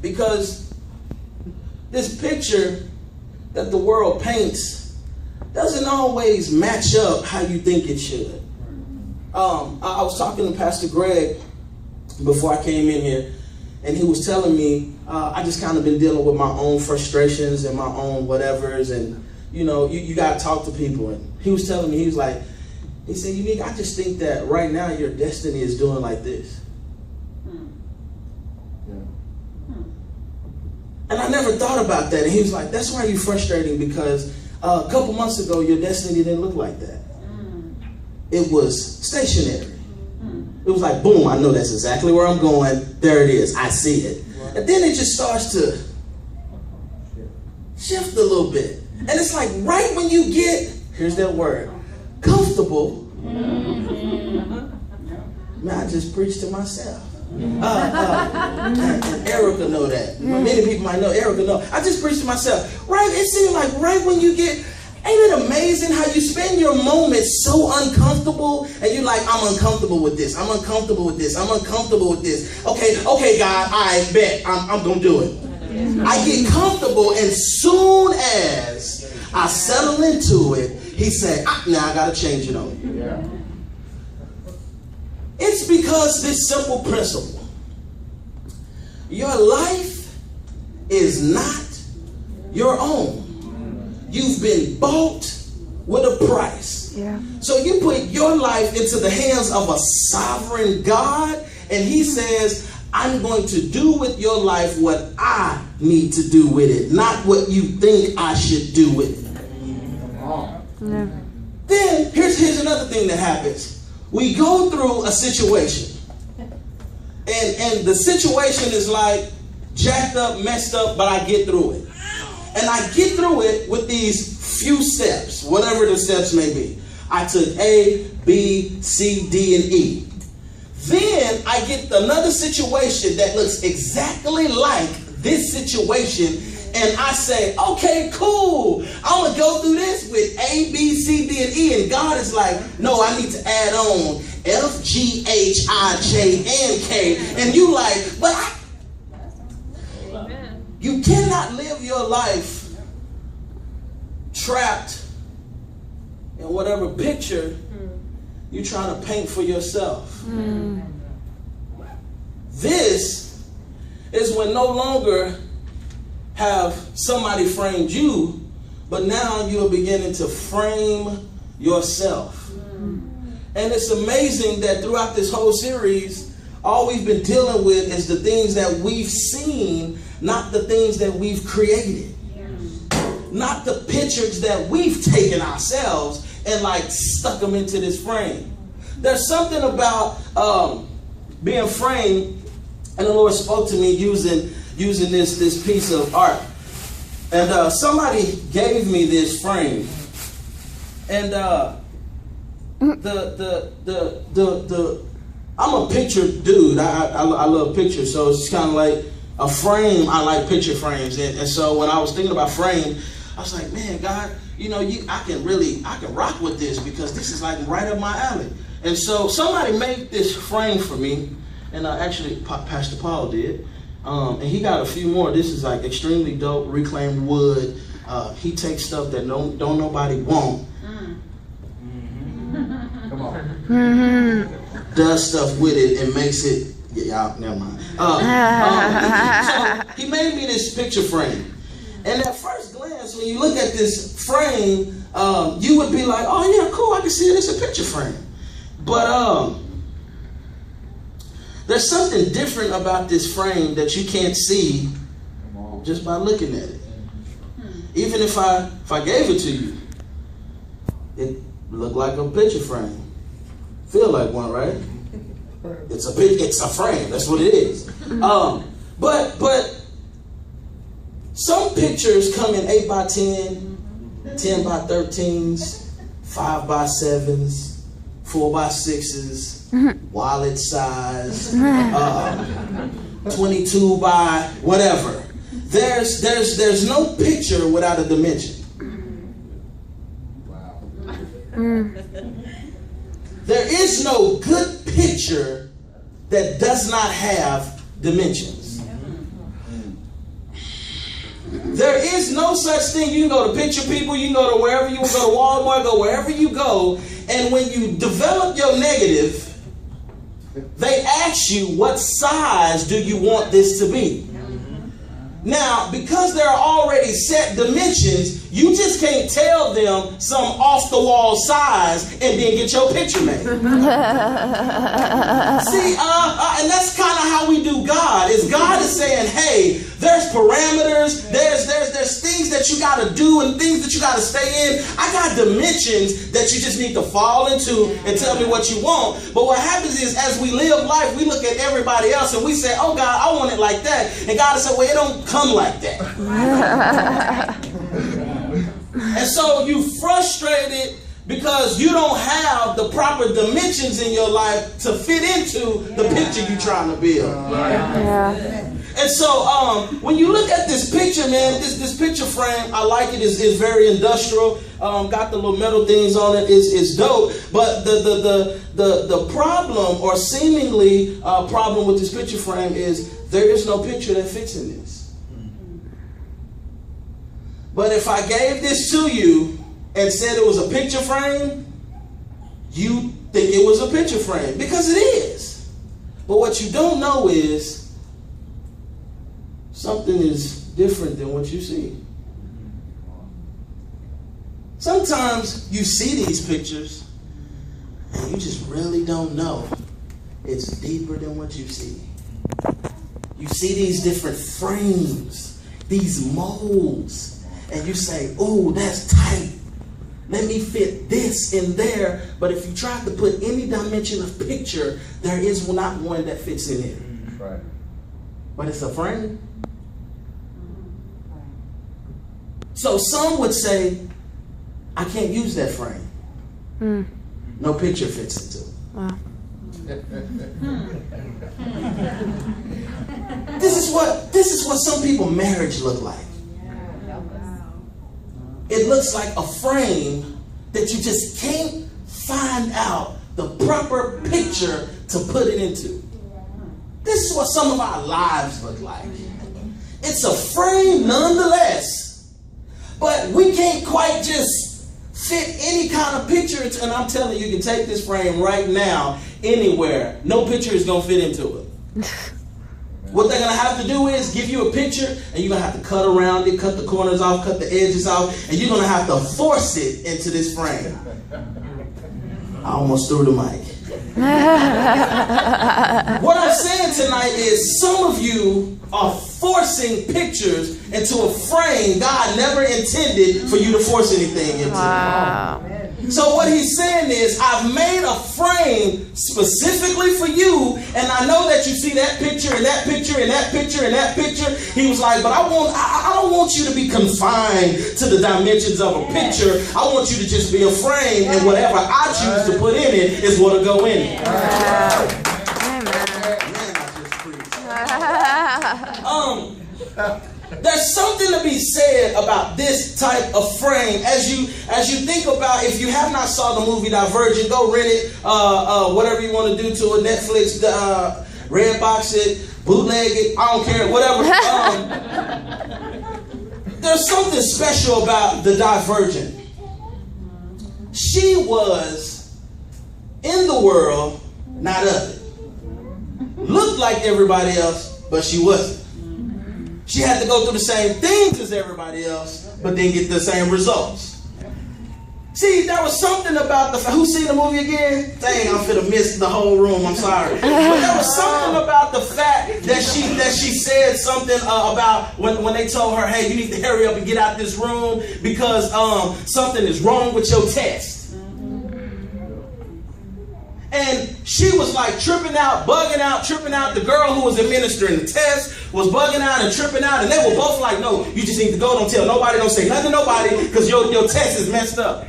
Because this picture that the world paints doesn't always match up how you think it should. I was talking to Pastor Greg before I came in here, and he was telling me I just kind of been dealing with my own frustrations and my own whatevers, and you got to talk to people. And he was telling me, he said, Unique, I just think that right now your destiny is doing like this. And I never thought about that. And he was like, that's why you're frustrating, because a couple months ago, your destiny didn't look like that. It was stationary. It was like, boom, I know that's exactly where I'm going. There it is. I see it. And then it just starts to shift a little bit. And it's like right when you get, here's that word, comfortable. Man, I just preached to myself. And Erica know that. Many people might know. Erica know. I just preached to myself. Right? It seems like right when you get, ain't it amazing how you spend your moments so uncomfortable, and you're like, I'm uncomfortable with this. I'm uncomfortable with this. I'm uncomfortable with this. Okay, God, I bet I'm gonna do it. I get comfortable, and soon as I settle into it, he said, now I gotta change it on you. Yeah. It's because this simple principle. Your life is not your own. You've been bought with a price. Yeah. So you put your life into the hands of a sovereign God, and he says, I'm going to do with your life what I need to do with it, not what you think I should do with it. Yeah. Then here's another thing that happens. We go through a situation, and the situation is like jacked up, messed up, but I get through it. And I get through it with these few steps, whatever the steps may be. I took A, B, C, D, and E. Then I get another situation that looks exactly like this situation, and I say, okay, cool. I'm going to go through this with A, B, C, D, and E. And God is like, no, I need to add on F, G, H, I, J, and K. And you like, but you cannot live your life trapped in whatever picture you're trying to paint for yourself. This is when no longer have somebody framed you, but now you are beginning to frame yourself. And it's amazing that throughout this whole series, all we've been dealing with is the things that we've seen, not the things that we've created. Not the pictures that we've taken ourselves and like stuck them into this frame. There's something about being framed, and the Lord spoke to me using this piece of art. And somebody gave me this frame. And I'm a picture dude. I love pictures, so it's kind of like a frame. I like picture frames. And so when I was thinking about frame, I was like, man, God, I can rock with this, because this is like right up my alley. And so somebody made this frame for me, and actually Pastor Paul did. And he got a few more. This is like extremely dope, reclaimed wood. He takes stuff that don't nobody want. Come on. Does stuff with it and makes it. Yeah, y'all, never mind. So he made me this picture frame. And at first glance, when you look at this frame, you would be like, oh yeah, cool, I can see it. It's a picture frame. But there's something different about this frame that you can't see just by looking at it. Even if I gave it to you, it looked like a picture frame. Feel like one, right? It's a frame. That's what it is. But some pictures come in 8 by 10, 10 by 13s, 5 by 7s, 4 by 6s, wallet size, 22 by whatever. There's no picture without a dimension. Wow. There is no good picture that does not have dimensions. There is no such thing. You can go to Picture People, you can go to wherever you go to Walmart, go wherever you go, and when you develop your negative, they ask you, what size do you want this to be? Now, because there are already set dimensions, you just can't tell them some off-the-wall size and then get your picture made. See, and that's kind of how we do God. Is God is saying, hey, there's parameters, there's things that you got to do and things that you got to stay in. I got dimensions that you just need to fall into and tell me what you want. But what happens is, as we live life, we look at everybody else and we say, oh God, I want it like that. And God is saying, well, it don't come like that. And so you frustrated because you don't have the proper dimensions in your life to fit into the picture you're trying to build. Yeah. And so when you look at this picture, man, this picture frame, I like it. It's very industrial. Got the little metal things on it. It's dope. But the problem, or seemingly problem with this picture frame, is there is no picture that fits in this. But if I gave this to you and said it was a picture frame, you think it was a picture frame, because it is. But what you don't know is something is different than what you see. Sometimes you see these pictures and you just really don't know it's deeper than what you see. You see these different frames, these molds, and you say, oh, that's tight. Let me fit this in there. But if you try to put any dimension of picture, there is not one that fits in it. Right. But it's a frame. So some would say, I can't use that frame. No picture fits into it. Wow. This is what some people marriage look like. It looks like a frame that you just can't find out the proper picture to put it into. This is what some of our lives look like. It's a frame nonetheless, but we can't quite just fit any kind of picture. And I'm telling you, you can take this frame right now, anywhere. No picture is going to fit into it. What they're going to have to do is give you a picture, and you're going to have to cut around it, cut the corners off, cut the edges off, and you're going to have to force it into this frame. I almost threw the mic. What I'm saying tonight is some of you are forcing pictures into a frame God never intended for you to force anything into. Wow. So what he's saying is, I've made a frame specifically for you, and I know that you see that picture and that picture and that picture and that picture. He was like, but I don't want you to be confined to the dimensions of a picture. I want you to just be a frame, and whatever I choose to put in it is what will go in it. There's something to be said about this type of frame. As you think about, if you have not saw the movie Divergent, go rent it, whatever you want to do to it, Netflix, Redbox it, bootleg it, I don't care, whatever. There's something special about the Divergent. She was in the world, not of it. Looked like everybody else, but she wasn't. She had to go through the same things as everybody else, but then get the same results. See, there was something about who seen the movie again? Dang, I'm finna miss the whole room, I'm sorry. But there was something about the fact that she said something about when they told her, hey, you need to hurry up and get out this room because something is wrong with your test. And she was like tripping out, bugging out, tripping out. The girl who was administering the test was bugging out and tripping out. And they were both like, no, you just need to go. Don't tell nobody. Don't say nothing to nobody because your test is messed up.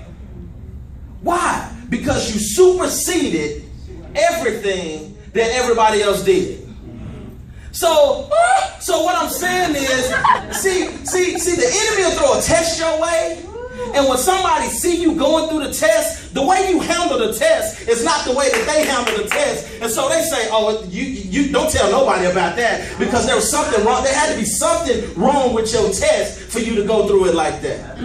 Why? Because you superseded everything that everybody else did. So what I'm saying is, see, the enemy will throw a test your way. And when somebody see you going through the test, the way you handle the test is not the way that they handle the test. And so they say, oh, you don't tell nobody about that because there was something wrong. There had to be something wrong with your test for you to go through it like that.